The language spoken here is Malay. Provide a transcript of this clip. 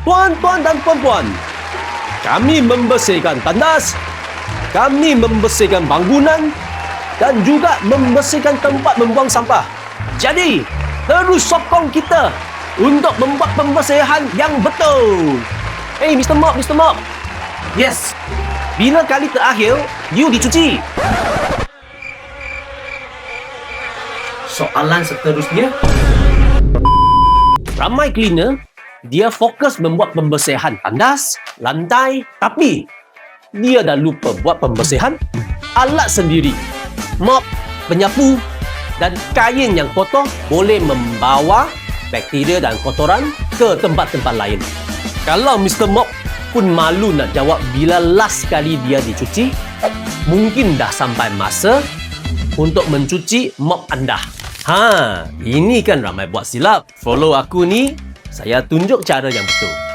Tuan-tuan dan puan-puan, kami membersihkan tandas, kami membersihkan bangunan dan juga membersihkan tempat membuang sampah. Jadi, terus sokong kita untuk membuat pembersihan yang betul. Hey, Mr. Mop, Mr. Mop. Yes. Bila kali terakhir you dicuci? Soalan seterusnya. Ramai cleaner, dia fokus membuat pembersihan tandas, lantai, tapi dia dah lupa buat pembersihan alat sendiri. Mop, penyapu dan kain yang kotor boleh membawa bakteria dan kotoran ke tempat-tempat lain. Kalau Mr. Mop pun malu nak jawab bila last kali dia dicuci, mungkin dah sampai masa untuk mencuci mop anda. Ini kan ramai buat silap. Follow aku ni, saya tunjuk cara yang betul.